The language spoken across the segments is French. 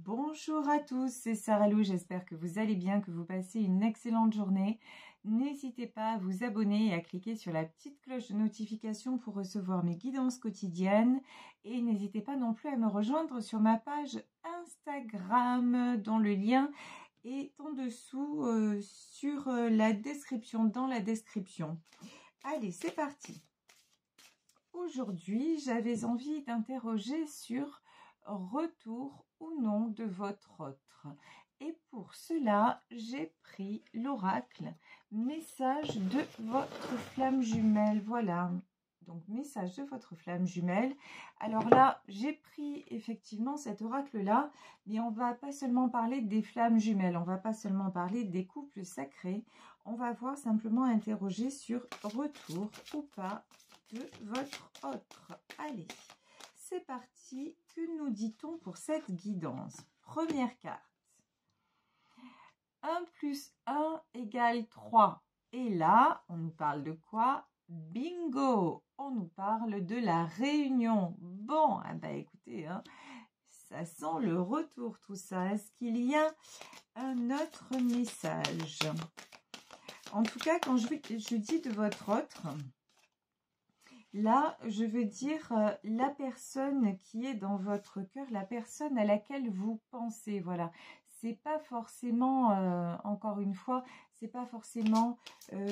Bonjour à tous, c'est Sarah Lou, j'espère que vous allez bien, que vous passez une excellente journée. N'hésitez pas à vous abonner et à cliquer sur la petite cloche de notification pour recevoir mes guidances quotidiennes. Et n'hésitez pas non plus à me rejoindre sur ma page Instagram dont le lien est en dessous sur la description, dans la description. Allez, c'est parti. Aujourd'hui, j'avais envie d'interroger sur retour ou non de votre autre. Et pour cela, j'ai pris l'oracle message de votre flamme jumelle. Voilà, donc message de votre flamme jumelle. Alors là, j'ai pris effectivement cet oracle-là, mais on va pas seulement parler des flammes jumelles, on va pas seulement parler des couples sacrés, on va voir simplement interroger sur retour ou pas de votre autre. Allez, c'est parti. Que nous dit-on pour cette guidance? Première carte. 1 plus 1 égale 3. Et là, on nous parle de quoi? Bingo! On nous parle de la réunion. Bon, ah bah écoutez, hein, ça sent le retour tout ça. Est-ce qu'il y a un autre message? En tout cas, quand je dis de votre autre, là, je veux dire la personne qui est dans votre cœur, la personne à laquelle vous pensez, voilà. C'est pas forcément, encore une fois, c'est pas forcément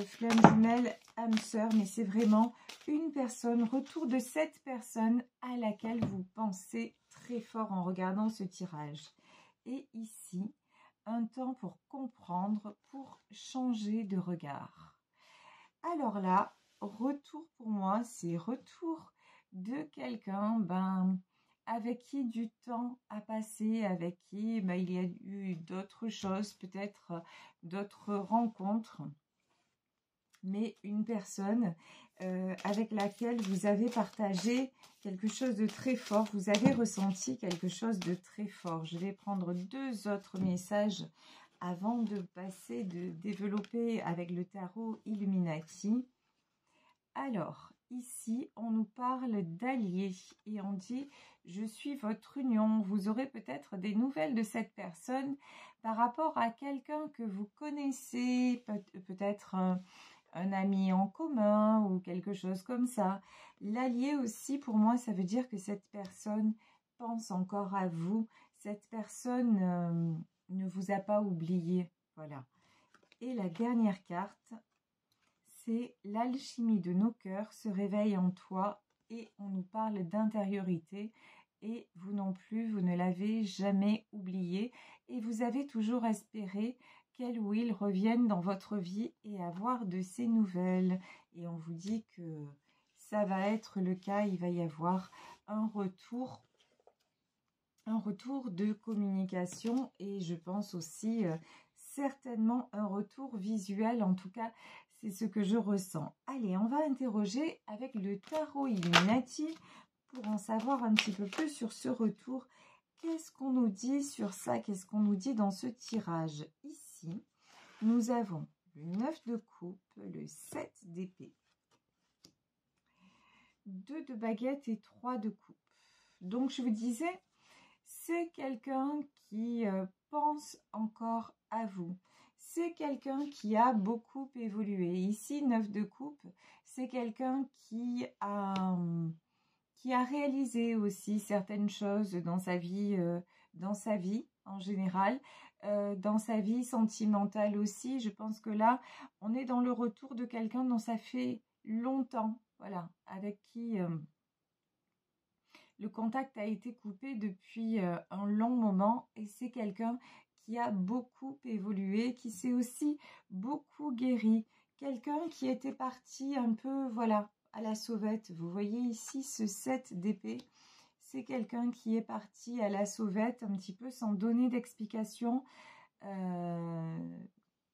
flamme jumelle, âme sœur, mais c'est vraiment une personne, retour de cette personne à laquelle vous pensez très fort en regardant ce tirage. Et ici, un temps pour comprendre, pour changer de regard. Alors là, retour pour moi, c'est retour de quelqu'un avec qui du temps a passé, avec qui il y a eu d'autres choses, peut-être d'autres rencontres, mais une personne avec laquelle vous avez partagé quelque chose de très fort, vous avez ressenti quelque chose de très fort. Je vais prendre deux autres messages avant de passer, de développer avec le tarot Illuminati. Alors, ici, on nous parle d'alliés et on dit « Je suis votre union ». Vous aurez peut-être des nouvelles de cette personne par rapport à quelqu'un que vous connaissez, peut-être un ami en commun ou quelque chose comme ça. L'allié aussi, pour moi, ça veut dire que cette personne pense encore à vous. Cette personne ne vous a pas oublié. Voilà. Et la dernière carte, c'est l'alchimie de nos cœurs se réveille en toi et on nous parle d'intériorité et vous non plus, vous ne l'avez jamais oublié et vous avez toujours espéré qu'elle ou il revienne dans votre vie et avoir de ces nouvelles. Et on vous dit que ça va être le cas, il va y avoir un retour de communication et je pense aussi certainement un retour visuel, en tout cas c'est ce que je ressens. Allez, on va interroger avec le tarot Illuminati pour en savoir un petit peu plus sur ce retour. Qu'est-ce qu'on nous dit sur ça? Qu'est-ce qu'on nous dit dans ce tirage? Ici, nous avons le 9 de coupe, le 7 d'épée, 2 de baguette et 3 de coupe. Donc je vous disais, c'est quelqu'un qui pense encore à vous. C'est quelqu'un qui a beaucoup évolué. Ici, 9 de coupe, c'est quelqu'un qui a réalisé aussi certaines choses dans sa vie en général, dans sa vie sentimentale aussi. Je pense que là, on est dans le retour de quelqu'un dont ça fait longtemps, voilà, avec qui le contact a été coupé depuis un long moment et c'est quelqu'un qui a beaucoup évolué, qui s'est aussi beaucoup guéri. Quelqu'un qui était parti un peu, voilà, à la sauvette. Vous voyez ici ce 7 d'épée. C'est quelqu'un qui est parti à la sauvette un petit peu sans donner d'explication,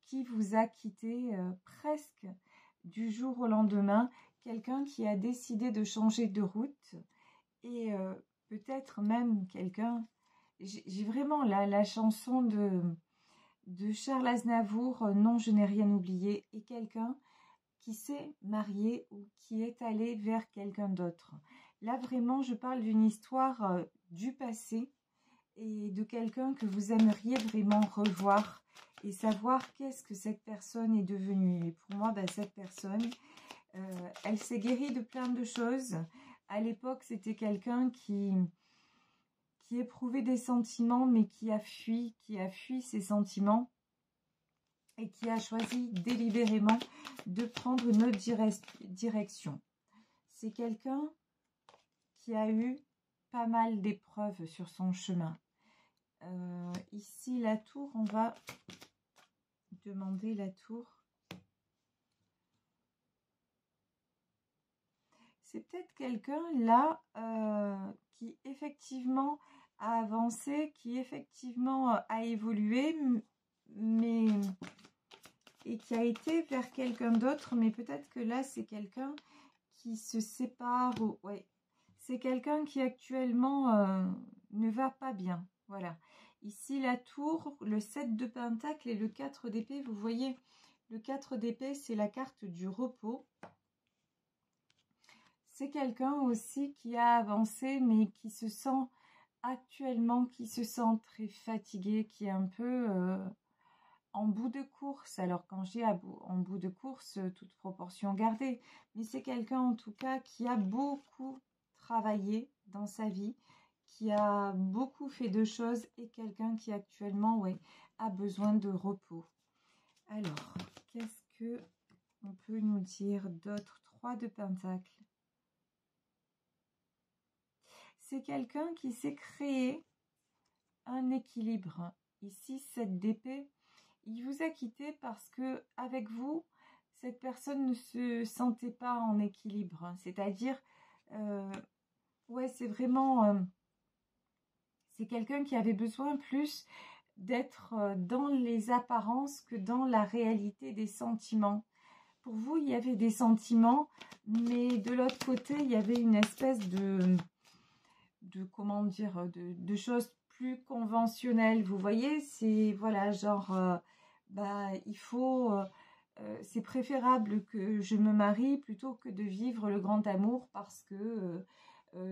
qui vous a quitté presque du jour au lendemain. Quelqu'un qui a décidé de changer de route. Et peut-être même quelqu'un, j'ai vraiment la chanson de Charles Aznavour, Non, je n'ai rien oublié, et quelqu'un qui s'est marié ou qui est allé vers quelqu'un d'autre. Là, vraiment, je parle d'une histoire du passé et de quelqu'un que vous aimeriez vraiment revoir et savoir qu'est-ce que cette personne est devenue. Et pour moi, cette personne, elle s'est guérie de plein de choses. À l'époque, c'était quelqu'un qui éprouvait des sentiments, mais qui a fui ses sentiments et qui a choisi délibérément de prendre une autre direction. C'est quelqu'un qui a eu pas mal d'épreuves sur son chemin. Ici, la tour, on va demander la tour. C'est peut-être quelqu'un là qui effectivement a avancé, qui effectivement a évolué, mais et qui a été vers quelqu'un d'autre, mais peut-être que là c'est quelqu'un qui se sépare. Ouais, c'est quelqu'un qui actuellement ne va pas bien. Voilà. Ici la tour, le 7 de pentacle et le 4 d'épée. Vous voyez, le 4 d'épée, c'est la carte du repos. C'est quelqu'un aussi qui a avancé, mais qui se sent actuellement, qui se sent très fatigué, qui est un peu en bout de course. Alors quand je dis en bout de course, toute proportion gardée, mais c'est quelqu'un en tout cas qui a beaucoup travaillé dans sa vie, qui a beaucoup fait de choses et quelqu'un qui actuellement, ouais, a besoin de repos. Alors, qu'est-ce que on peut nous dire d'autre? 3 de pentacle. C'est quelqu'un qui s'est créé un équilibre. Ici, 7 d'épée. Il vous a quitté parce que avec vous, cette personne ne se sentait pas en équilibre. C'est-à-dire, ouais, c'est vraiment, c'est quelqu'un qui avait besoin plus d'être dans les apparences que dans la réalité des sentiments. Pour vous, il y avait des sentiments, mais de l'autre côté, il y avait une espèce de comment dire, de choses plus conventionnelles. Vous voyez, c'est, voilà, genre, il faut, c'est préférable que je me marie plutôt que de vivre le grand amour parce que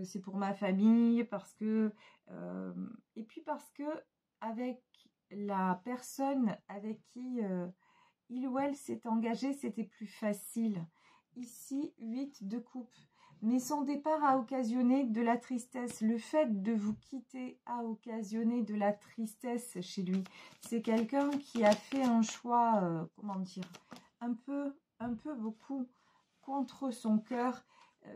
c'est pour ma famille, parce que, et puis parce que avec la personne avec qui il ou elle s'est engagé, c'était plus facile. Ici, 8 de coupe. Mais son départ a occasionné de la tristesse. Le fait de vous quitter a occasionné de la tristesse chez lui. C'est quelqu'un qui a fait un choix, comment dire, un peu beaucoup contre son cœur.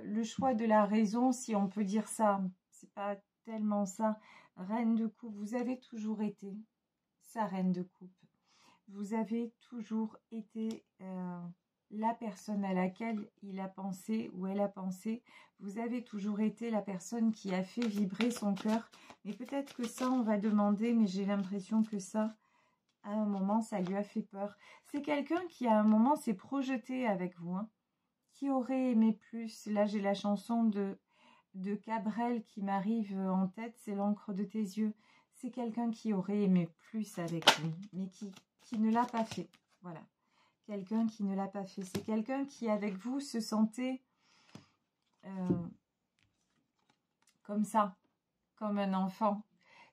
Le choix de la raison, si on peut dire ça. C'est pas tellement ça. Reine de coupe, vous avez toujours été sa reine de coupe. Vous avez toujours été la personne à laquelle il a pensé ou elle a pensé. Vous avez toujours été la personne qui a fait vibrer son cœur. Mais peut-être que ça, on va demander, mais j'ai l'impression que ça, à un moment, ça lui a fait peur. C'est quelqu'un qui, à un moment, s'est projeté avec vous, hein, qui aurait aimé plus. Là, j'ai la chanson de Cabrel qui m'arrive en tête, c'est l'encre de tes yeux. C'est quelqu'un qui aurait aimé plus avec vous, mais qui ne l'a pas fait. Voilà. Quelqu'un qui ne l'a pas fait. C'est quelqu'un qui, avec vous, se sentait comme ça, comme un enfant.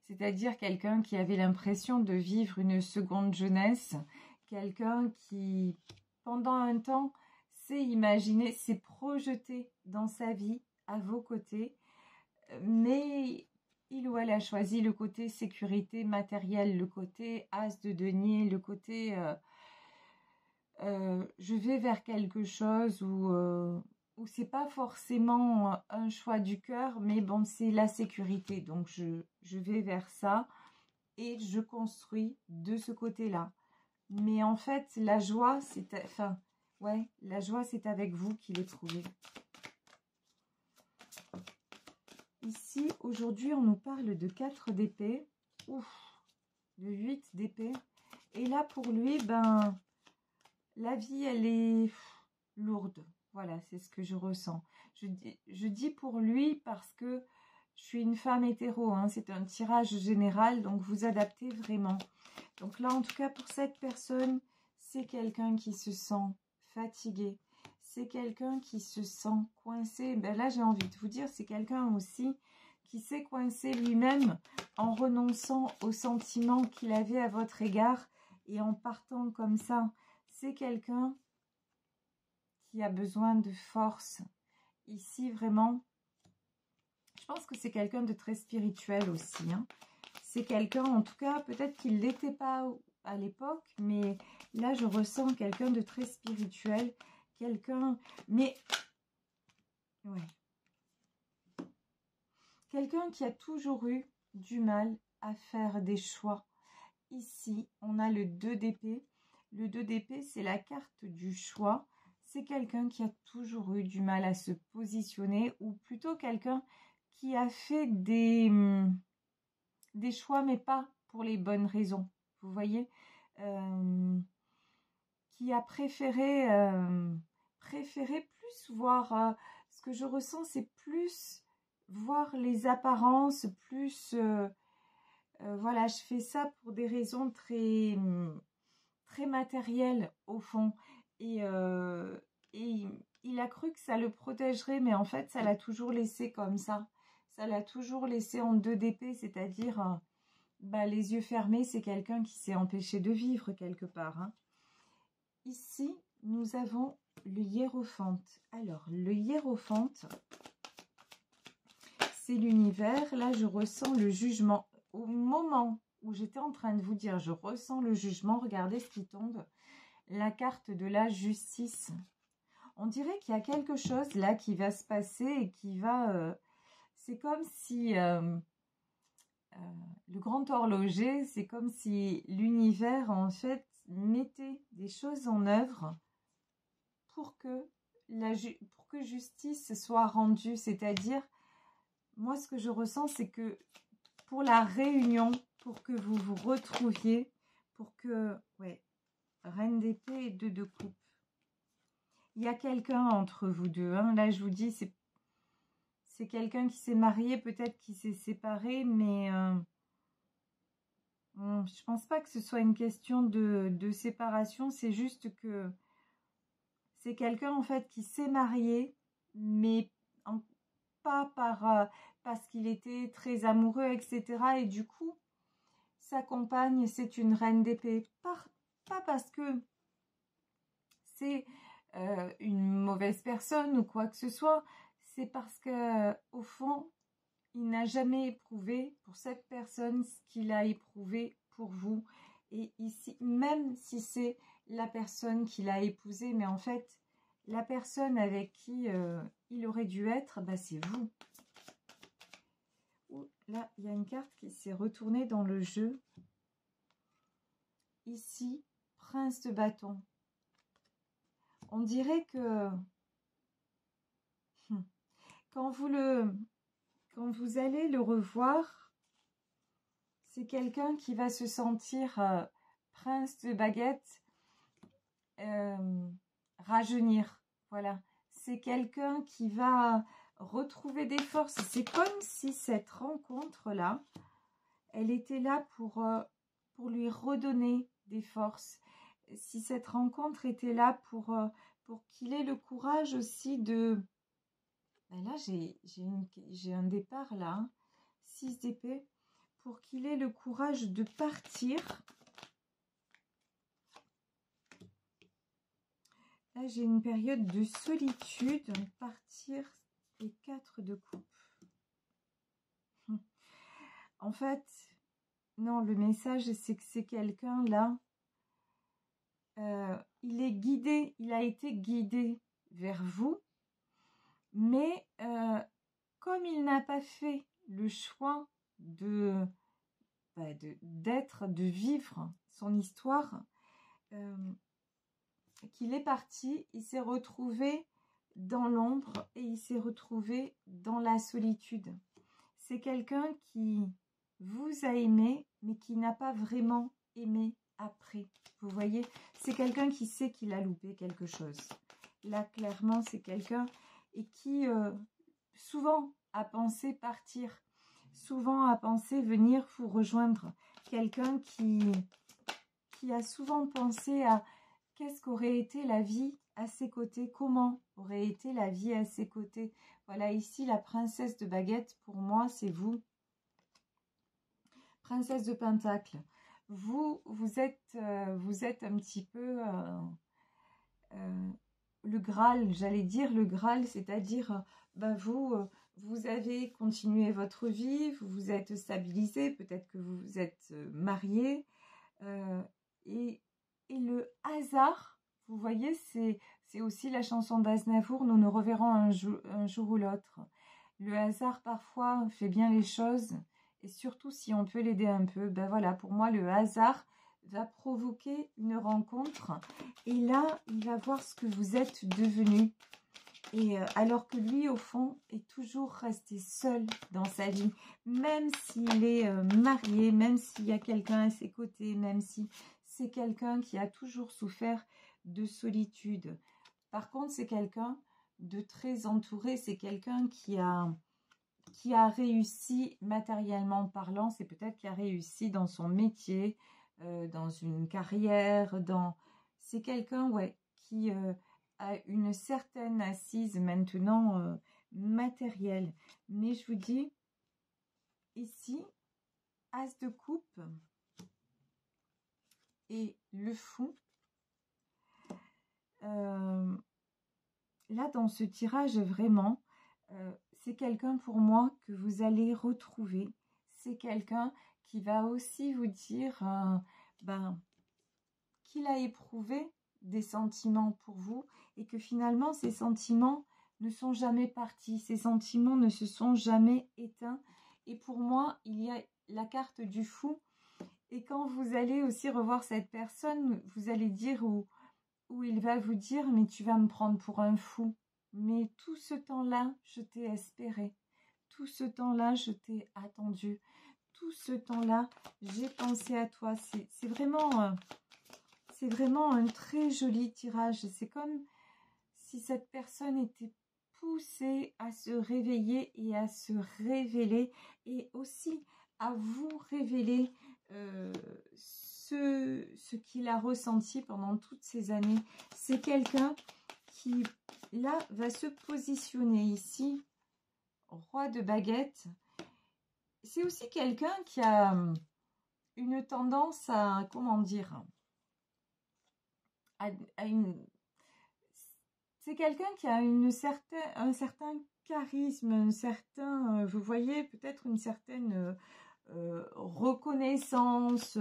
C'est-à-dire quelqu'un qui avait l'impression de vivre une seconde jeunesse. Quelqu'un qui, pendant un temps, s'est imaginé, s'est projeté dans sa vie à vos côtés. Mais il ou elle a choisi le côté sécurité matérielle, le côté as de denier, le côté je vais vers quelque chose où c'est pas forcément un choix du cœur, mais bon, c'est la sécurité. Donc je vais vers ça et je construis de ce côté-là. Mais en fait, la joie, la joie, c'est avec vous qu'il est trouvé. Ici, aujourd'hui, on nous parle de 4 d'épée. Ouf, de 8 d'épée. Et là, pour lui, la vie, elle est lourde. Voilà, c'est ce que je ressens. Je dis pour lui parce que je suis une femme hétéro. Hein, c'est un tirage général, donc vous adaptez vraiment. Donc là, en tout cas, pour cette personne, c'est quelqu'un qui se sent fatigué. C'est quelqu'un qui se sent coincé. Là, j'ai envie de vous dire, c'est quelqu'un aussi qui s'est coincé lui-même en renonçant aux sentiments qu'il avait à votre égard et en partant comme ça. C'est quelqu'un qui a besoin de force. Ici, vraiment, je pense que c'est quelqu'un de très spirituel aussi. Hein. C'est quelqu'un, en tout cas, peut-être qu'il ne l'était pas à l'époque, mais là, je ressens quelqu'un de très spirituel. Quelqu'un, mais... ouais. Quelqu'un qui a toujours eu du mal à faire des choix. Ici, on a le 2 d'épée. Le 2 d'épée, c'est la carte du choix. C'est quelqu'un qui a toujours eu du mal à se positionner, ou plutôt quelqu'un qui a fait des choix, mais pas pour les bonnes raisons. Vous voyez, qui a préféré plus voir, ce que je ressens, c'est plus voir les apparences, plus voilà, je fais ça pour des raisons très matérielles au fond, et il a cru que ça le protégerait, mais en fait ça l'a toujours laissé comme ça l'a toujours laissé en 2 d'épée, c'est-à-dire les yeux fermés. C'est quelqu'un qui s'est empêché de vivre quelque part, hein. Ici nous avons le hiérophante. Alors le hiérophante, c'est l'univers. Là, je ressens le jugement. Au moment où j'étais en train de vous dire, je ressens le jugement, regardez ce qui tombe. La carte de la justice. On dirait qu'il y a quelque chose là qui va se passer et qui va... c'est comme si... le grand horloger, c'est comme si l'univers, en fait, mettait des choses en œuvre pour que justice soit rendue. C'est-à-dire... moi, ce que je ressens, c'est que pour la réunion, pour que vous vous retrouviez, pour que... ouais, reine d'épée et 2 de coupe. Il y a quelqu'un entre vous deux. Hein. Là, je vous dis, c'est quelqu'un qui s'est marié, peut-être qui s'est séparé, mais je pense pas que ce soit une question de séparation. C'est juste que c'est quelqu'un, en fait, qui s'est marié, mais pas parce qu'il était très amoureux, etc. Et du coup, sa compagne, c'est une reine d'épée. Pas parce que c'est une mauvaise personne ou quoi que ce soit. C'est parce que, au fond, il n'a jamais éprouvé pour cette personne ce qu'il a éprouvé pour vous. Et ici, même si c'est la personne qu'il a épousée, mais en fait, la personne avec qui il aurait dû être, c'est vous. Là, il y a une carte qui s'est retournée dans le jeu. Ici, prince de bâton. On dirait que quand vous allez le revoir, c'est quelqu'un qui va se sentir prince de baguette, rajeunir. Voilà, c'est quelqu'un qui va retrouver des forces. C'est comme si cette rencontre-là, elle était là pour lui redonner des forces. Si cette rencontre était là pour qu'il ait le courage aussi de... là, j'ai un départ là, hein, 6 d'épée, pour qu'il ait le courage de partir. Là, j'ai une période de solitude, partir, et 4 de coupe. En fait, non, le message, c'est que c'est quelqu'un là, il est guidé, il a été guidé vers vous, mais comme il n'a pas fait le choix de vivre son histoire, qu'il est parti, il s'est retrouvé dans l'ombre et il s'est retrouvé dans la solitude. C'est quelqu'un qui vous a aimé, mais qui n'a pas vraiment aimé après. Vous voyez, c'est quelqu'un qui sait qu'il a loupé quelque chose. Là, clairement, c'est quelqu'un et qui souvent a pensé partir, souvent a pensé venir vous rejoindre. Quelqu'un qui a souvent pensé à qu'est-ce qu'aurait été la vie à ses côtés, comment aurait été la vie à ses côtés. Voilà, ici, la princesse de baguette, pour moi, c'est vous. Princesse de Pentacle, vous êtes un petit peu le Graal, j'allais dire le Graal, c'est-à-dire vous avez continué votre vie, vous vous êtes stabilisé, peut-être que vous vous êtes marié, et le hasard, vous voyez, c'est aussi la chanson d'Aznavour, nous nous reverrons un jour ou l'autre. Le hasard parfois fait bien les choses, et surtout si on peut l'aider un peu, ben voilà, pour moi le hasard va provoquer une rencontre, et là il va voir ce que vous êtes devenu. Et alors que lui, au fond, est toujours resté seul dans sa vie, même s'il est marié, même s'il y a quelqu'un à ses côtés, même si c'est quelqu'un qui a toujours souffert de solitude. Par contre, c'est quelqu'un de très entouré, c'est quelqu'un qui a réussi matériellement parlant, c'est peut-être qui a réussi dans son métier, dans une carrière, c'est quelqu'un, ouais, qui a une certaine assise maintenant matérielle. Mais je vous dis, ici, As de coupe et le fou. Là, dans ce tirage, vraiment, c'est quelqu'un pour moi que vous allez retrouver. C'est quelqu'un qui va aussi vous dire qu'il a éprouvé des sentiments pour vous et que finalement ces sentiments ne sont jamais partis, ces sentiments ne se sont jamais éteints. Et pour moi, il y a la carte du fou. Et quand vous allez aussi revoir cette personne, vous allez dire où il va vous dire « mais tu vas me prendre pour un fou ». Mais tout ce temps-là, je t'ai espéré. Tout ce temps-là, je t'ai attendu. Tout ce temps-là, j'ai pensé à toi. C'est vraiment un très joli tirage. C'est comme si cette personne était poussée à se réveiller et à se révéler et aussi à vous révéler ce qu'il a ressenti pendant toutes ces années. C'est quelqu'un qui, là, va se positionner ici, roi de baguette. C'est aussi quelqu'un qui a une tendance à, comment dire, c'est quelqu'un qui a un certain charisme, vous voyez, peut-être une certaine reconnaissance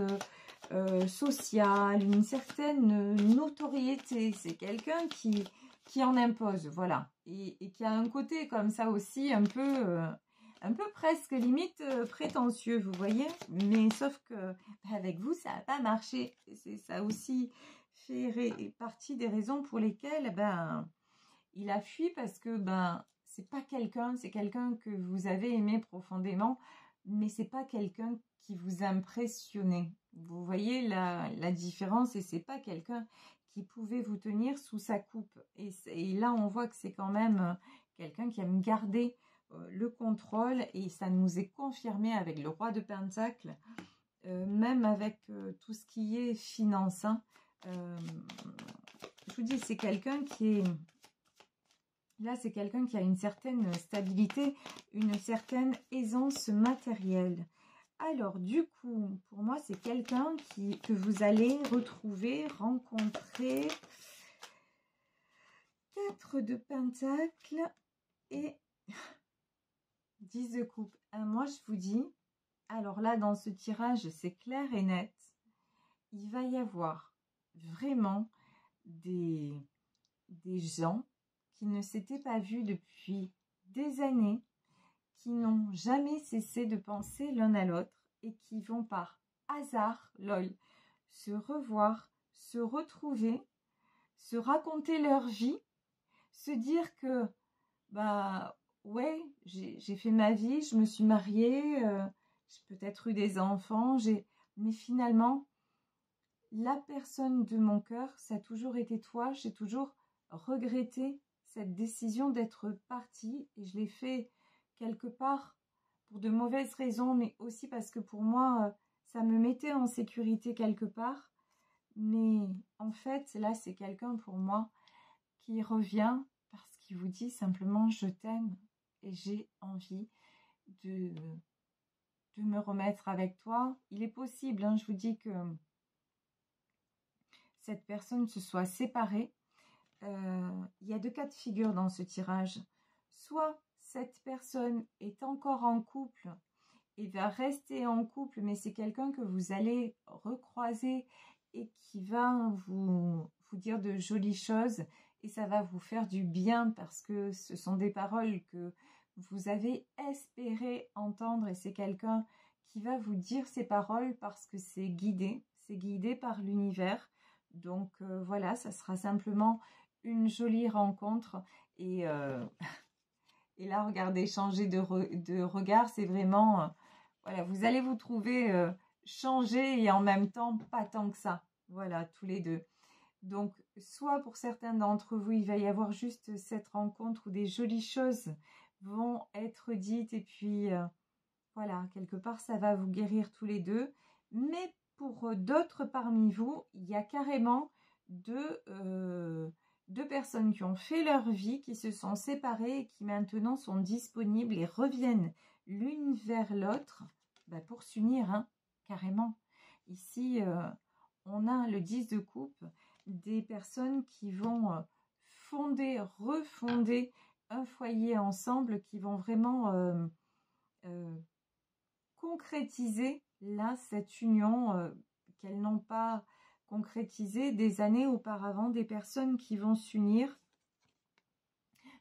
sociale, une certaine notoriété. C'est quelqu'un qui en impose, voilà. Et qui a un côté comme ça aussi, un peu presque limite prétentieux, vous voyez. Mais sauf que avec vous, ça n'a pas marché. Ça aussi fait partie des raisons pour lesquelles il a fui, parce que c'est pas quelqu'un, c'est quelqu'un que vous avez aimé profondément, mais c'est pas quelqu'un qui vous impressionnait. Vous voyez la différence, et c'est pas quelqu'un qui pouvait vous tenir sous sa coupe. Et là, on voit que c'est quand même quelqu'un qui aime garder le contrôle, et ça nous est confirmé avec le roi de Pentacle, même avec tout ce qui est finance. Je vous dis, c'est quelqu'un qui est... Là, c'est quelqu'un qui a une certaine stabilité, une certaine aisance matérielle. Alors, du coup, pour moi, c'est quelqu'un que vous allez retrouver, rencontrer. 4 de Pentacle et 10 de coupe. Moi, je vous dis, alors là, dans ce tirage, c'est clair et net. Il va y avoir vraiment des gens qui ne s'étaient pas vus depuis des années, qui n'ont jamais cessé de penser l'un à l'autre et qui vont par hasard, lol, se revoir, se retrouver, se raconter leur vie, se dire que, ouais, j'ai fait ma vie, je me suis mariée, j'ai peut-être eu des enfants, mais finalement, la personne de mon cœur, ça a toujours été toi, j'ai toujours regretté cette décision d'être partie, et je l'ai fait quelque part pour de mauvaises raisons, mais aussi parce que pour moi, ça me mettait en sécurité quelque part. Mais en fait, là, c'est quelqu'un pour moi qui revient parce qu'il vous dit simplement « je t'aime et j'ai envie de me remettre avec toi ». Il est possible, hein, je vous dis que cette personne se soit séparée. Il y a 2 cas de figure dans ce tirage. Soit cette personne est encore en couple et va rester en couple, mais c'est quelqu'un que vous allez recroiser et qui va vous dire de jolies choses et ça va vous faire du bien parce que ce sont des paroles que vous avez espéré entendre et c'est quelqu'un qui va vous dire ces paroles parce que c'est guidé par l'univers. Donc voilà, ça sera simplement une jolie rencontre et là, regardez, changer de regard, c'est vraiment, voilà, vous allez vous trouver changé et en même temps pas tant que ça, voilà, tous les deux. Donc, soit pour certains d'entre vous, il va y avoir juste cette rencontre où des jolies choses vont être dites et puis, voilà, quelque part, ça va vous guérir tous les deux. Mais pour d'autres parmi vous, il y a carrément deux personnes qui ont fait leur vie, qui se sont séparées et qui maintenant sont disponibles et reviennent l'une vers l'autre pour s'unir, hein, carrément. Ici, on a le 10 de coupe, des personnes qui vont refonder un foyer ensemble, qui vont vraiment concrétiser là cette union qu'elles n'ont pas concrétisée des années auparavant, des personnes qui vont s'unir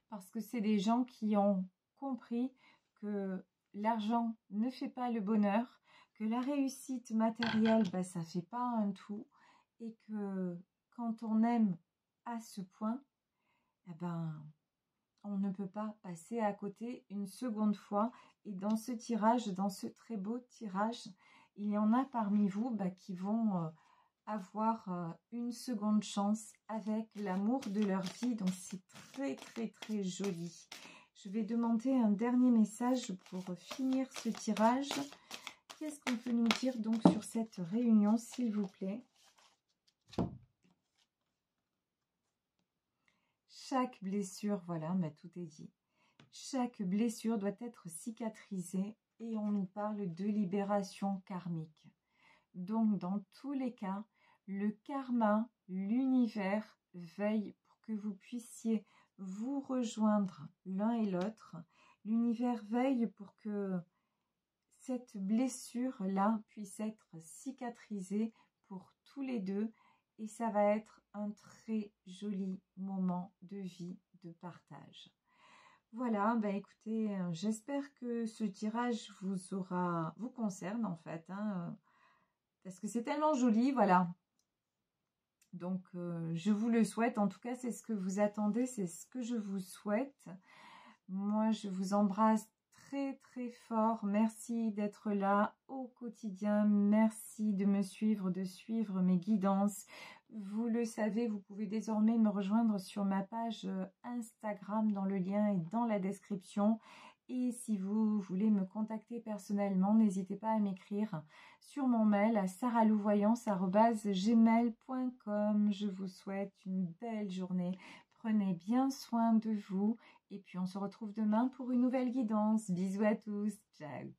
parce que c'est des gens qui ont compris que l'argent ne fait pas le bonheur, que la réussite matérielle, ça fait pas un tout et que quand on aime à ce point, on ne peut pas passer à côté une seconde fois. Et dans ce tirage, dans ce très beau tirage, il y en a parmi vous qui vont avoir une seconde chance avec l'amour de leur vie. Donc c'est très très très joli. Je vais demander un dernier message pour finir ce tirage. Qu'est-ce qu'on peut nous dire donc sur cette réunion, s'il vous plaît? Chaque blessure, voilà, tout est dit. Chaque blessure doit être cicatrisée et on nous parle de libération karmique. Donc, dans tous les cas, le karma, l'univers veille pour que vous puissiez vous rejoindre l'un et l'autre. L'univers veille pour que cette blessure-là puisse être cicatrisée pour tous les deux. Et ça va être un très joli moment de vie, de partage. Voilà, écoutez, j'espère que ce tirage vous concerne en fait, hein, parce que c'est tellement joli, voilà. Donc, je vous le souhaite, en tout cas, c'est ce que vous attendez, c'est ce que je vous souhaite. Moi, je vous embrasse très très fort. Merci d'être là au quotidien. Merci de me suivre, de suivre mes guidances. Vous le savez, vous pouvez désormais me rejoindre sur ma page Instagram, dans le lien et dans la description. Et si vous voulez me contacter personnellement, n'hésitez pas à m'écrire sur mon mail à saralouvoyance@gmail.com. Je vous souhaite une belle journée. Prenez bien soin de vous. Et puis on se retrouve demain pour une nouvelle guidance. Bisous à tous. Ciao.